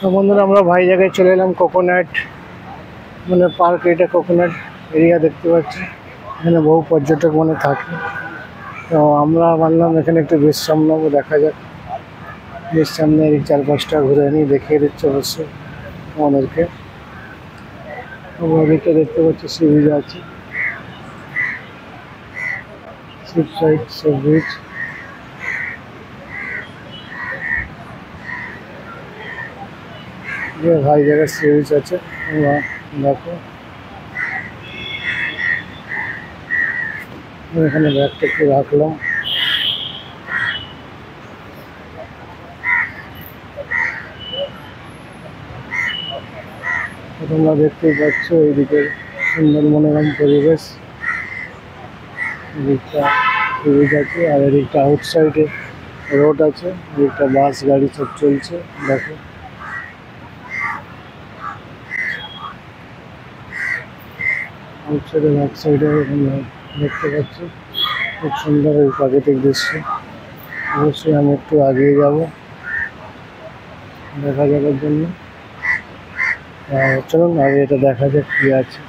তো বন্ধুরা আমরা ভাই জায়গায় চলে এলাম কোকোনাট মানে পার্ক। এটা কোকোনাট এরিয়া দেখতে পাচ্ছি, এখানে বহু পর্যটক মানে থাকে। তো আমরা ভাবলাম এখানে একটু বিশ্রাম নেবো, দেখা যাক। বিশ্রাম নিয়ে এই চারপাশটা ঘুরে নিয়ে দেখিয়ে দিচ্ছে অবশ্যই আমাদেরকে। ওদিকে দেখতে পাচ্ছি সি বিচ আছে, সি সাইড সি বিচ। ভাই জায়গায় সি বিচ আছে, দেখো এখানে ব্যাগটা একটু রাখলাম। তোমরা দেখতেই পাচ্ছ এইদিকে সুন্দর মনোরম পরিবেশ। এদিকটা ব্রিজ আছে আর এদিকটা আউটসাইডে রোড আছে, এদিকটা বাস গাড়ি সব চলছে। দেখো আউটসাইডে ব্যাক সাইডে দেখতে পাচ্ছি খুব সুন্দর এই প্রাকৃতিক দৃশ্য। অবশ্যই আমি একটু আগিয়ে যাব দেখা যাবার জন্য। চলুন আগে এটা দেখা যাক কি আছে।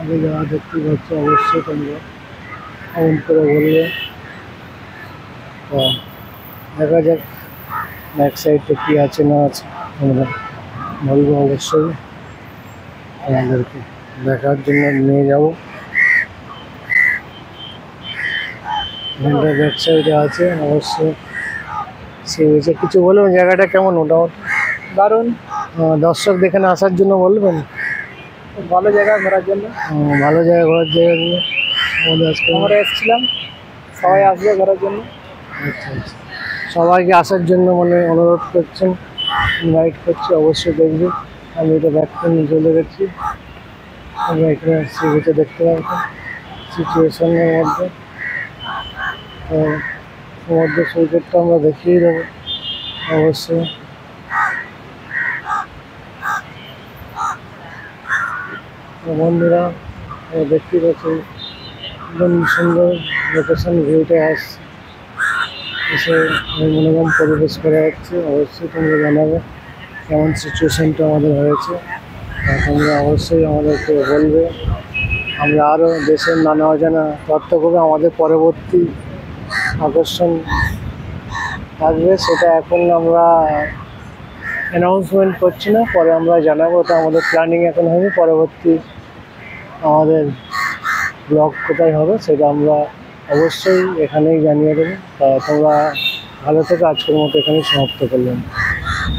আগে যাওয়া দেখতে পাচ্ছি, অবশ্যই তোমরা কমেন্ট করে বলবে। তো দেখা যাক ব্যাক সাইডটা কি আছে না আছে, আমরা বলবো অবশ্যই। আমাদেরকে দেখার জন্য নিয়ে যাবো। ব্যাক সাইডে আছে অবশ্যই সে হয়েছে। কিছু বলবেন জায়গাটা কেমন? মোটামুটি দারুণ, দর্শক এখানে আসার জন্য বলবেন। ভালো জায়গা ঘোরার জন্য। ভালো জায়গা ঘোরার জায়গাগুলো আমাদের আজকে আমরা এসেছিলাম, সবাই আসবে ঘোরার জন্য। আচ্ছা আচ্ছা, সবাইকে আসার জন্য মানে অনুরোধ করছেন, ইনভাইট করছি, অবশ্যই দেখবে। আমি এটা ব্যাক করে চলে গেছি। আমরা এখানে সি বিচে দেখতে পাচ্ছি সিচুয়েশনের মধ্যে। তো সমুদ্র সৈকতটা আমরা দেখিয়ে দেবো অবশ্যই। বন্ধুরা দেখতে পাচ্ছি একদম সুন্দর লোকেশন, ভিউটা আসছে, এসে মনোরম পরিবেশ করা হচ্ছে। অবশ্যই তোমরা জানাবে কেমন সিচুয়েশনটা আমাদের হয়েছে। তোমরা অবশ্যই আমাদেরকে বলবে। আমরা আরও দেশের নানা অজানা তথ্য করে আমাদের পরবর্তী আকর্ষণ থাকবে, সেটা এখন আমরা অ্যানাউন্সমেন্ট করছি না, পরে আমরা জানাবো। ওটা আমাদের প্ল্যানিং এখন হয়নি, পরবর্তী আমাদের ব্লগ কোথায় হবে সেটা আমরা অবশ্যই এখানেই জানিয়ে দেবো। তা তোমরা ভালো থেকে আজকের মতো এখানেই সমাপ্ত করলাম।